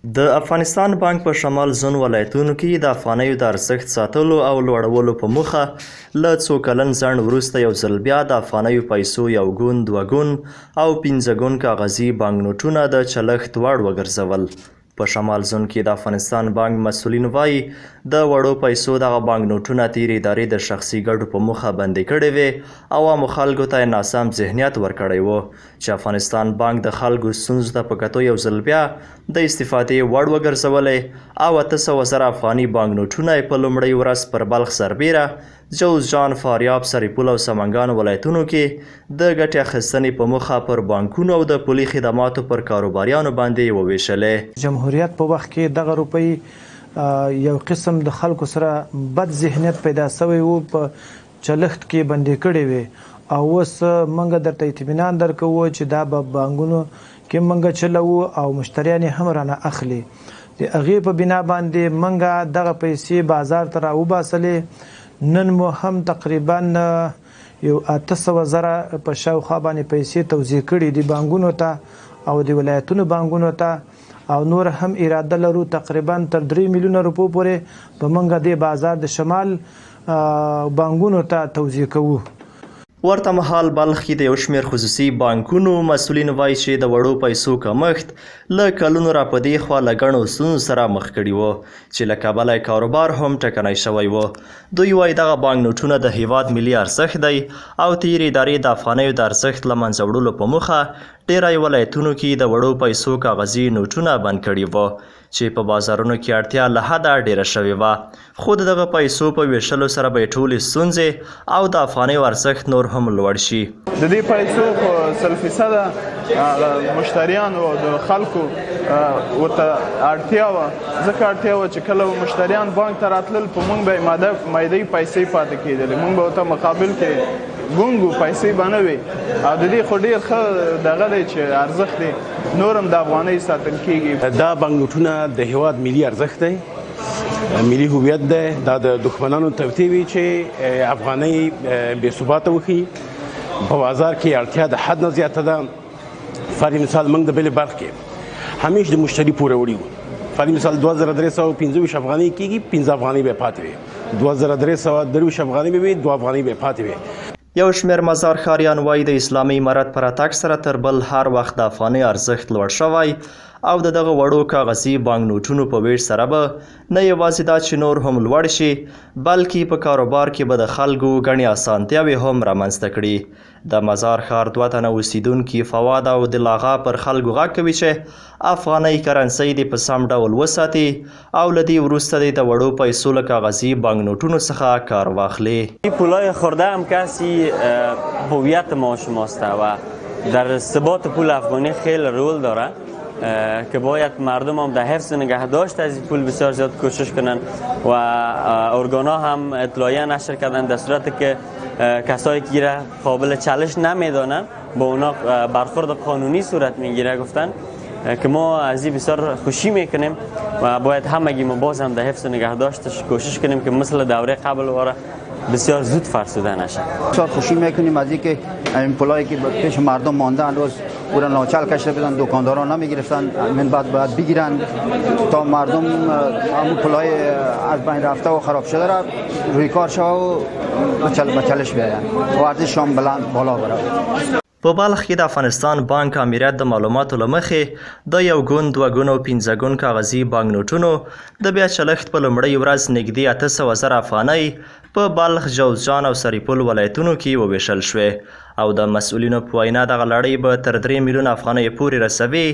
د افغانستان بانک په شمال زون ولایتونو کې د افغانیو د ارزښت ساتلو او لوړولو په موخه له څو کلن ځنډ وروسته یو ځل بیا د افغانیو پیسو یو ګون، دوه ګون او پنځه ګون کاغذي بانک نوټونه د چلښت وړ وګرځول. په شمال زون کې د افغانستان بانک مسؤلین وایي د وړو پیسو دغه بانک نوټونه تیرې ادارې د شخصي ګټو په موخه بندي کړې وې او عامو خلکو ته یې ناسم ذهنیت ورکړی و چې افغانستان بانک د خلکو ستونزو ته په کتو یو ځل بیا د استفادې وړ وګرځولی او 800,000 افغاني بانک نوټونه یې په لومړۍ ورځ پر بلخ سربیره، جوزجان، فاریاب، سرپل او سمنګان ولایتونو کې د ګټې اخیستنې په موخه پر بانکونو او د پولي خدماتو پر کاروباریانو باندې وویشلې. جمهوریت په وخت کې دغه روپۍ یو قسم د خلکو سره بد ذهنیت پیدا شوی و، په چلښت کې بندي کړی وي او اوس موږ درته اطمینان درکوو چې دا به بانکونو کې موږ چلوو او مشتریان هم رانه اخلي. د هغې په بنا باندې موږ دغه پیسې بازار ته راوباسلې. نن مو هم تقریبا یو 800,000 په شاوخوا باندې پیسې توزیع کړي دي بانکونو ته او د ولایتونو بانکونو ته، او نور هم اراده لرو تقریبا تر 3 میلیونه روپو پورې په موږ د بازار د شمال بانکونو ته توزیع کوو. ورته مهال بلخ کې د یو شمېر خصوصي بانکونو مسؤلین وایي چې د وړو پیسو کمښت له کلونو را په دې خوا له ګڼو ستونزو سره مخ کړي وو چې له کبله یې کاروبار هم ټکنی شوی و. دوی وایي دغه بانک نوټونه د هیواد ملي ارزښت دی او تیرې ادارې د افغانیو د ارزښت له منځه وړلو په موخه ډیری ولایتونو کې د وړو پیسو کاغذي نوټونه بند کړي وو چې په بازارونو کې اړتیا له حده ډیره شوې وه. خو د دغه پیسو په ویشلو سره به یې ټولې ستونزې او د افغانیو ارزښت نور هم لوړ شي. د دې پیسو په 100% مشتریانو او د خلکو ورته اړتیا وه، ځکه اړتیا وه چې کله مشتریان بانک ته راتلل په موږ به یې مایدی پیسې پاتې کېدلې، موږ به ورته مقابل کې ګونګو پیسې به نه وي او د دې خو ډېر ښه دغه دی چې ارزښت دی نور هم د افغانۍ ساتل کېږي. دا بانک نوټونه د هیواد ملي ارزښت دی، ملي هویت دی. دا د دښمنانو توطیې وي چې افغانۍ بې ثباته وښي. په بازار کې اړتیا د حد نه زیاته ده. فرض مثال موږ د بلې برخ کې همیش د مشتري پوره وړي وو. فرض مثال 2325 افغانۍ کېږي، 15 افغانۍ به پاتې وي. 2323 افغانۍ به وي، 2 افغانۍ به پاتې وي. یو شمېر مزار ښاریان وایي د اسلامي امارت پر راتګ سره تر بل هر وخت د افغانۍ ارزښت لوړ شوی او د دغه وړو کاغذي بانک نوټونو په ویش سره به نه یوازې دا چې نور هم لوړ شي بلکې په کاروبار کې به د خلکو ګڼې اسانتیاوې هم رامنځته کړي. د مزار ښار 2 تنه اوسیدونکي فواد او دلاغا پر خلکو غږ کوي چې افغانۍ کرنسۍ دې په سم ډول وساتي او له دې وروسته دې د وړو پیسو له کاغذي بانک نوټونو څخه کار واخلي. پولای خورده هم کسی هویت ما شماست و در ثبات پول افغانی خیلی رول داره که باید مردم هم در حفظ نگه داشت از این پول بسیار زیاد کوشش کنن و ارگانا هم اطلاعیه نشر کردن در صورتی که کسایی که قابل چالش نمیدانن با اونا برخورد قانونی صورت میگیره. گفتن که ما از این بسیار خوشی میکنیم و باید همگی ما باز هم در حفظ نگه داشتش کوشش کنیم که مثل دوره قبل واره بسیار زود فرسوده نشه. بسیار خوشی میکنیم از اینکه این پولایی که پیش مردم ماندن روز پورا ناچل کشته بدن، دکانداران نمیگرفتن، من باید بگیرن تا مردم همون پولای از بین رفته و خراب شده را روی کار شوه و بچلش بیاین و ارزشش هم بلند بالا بره. په بلخ کې د افغانستان بانک امریت د معلوماتو له مخې د یو ګون، دوه ګون او پنځه ګون کاغذي بانک نوټونو د بیا چلښت په لومړۍ ورځ نږدې 800,000 افغانۍ په بلخ، جوزجان او سرپل ولایتونو کې وویشل شوې او د مسؤلینو په وینا دغه لړۍ به تر 3 میلیونه افغانۍ پورې رسوي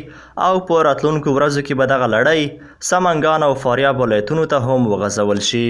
او په راتلونکو ورځو کې به دغه لړۍ سمنګان او فاریاب ولایتونو ته هم وغځول شي.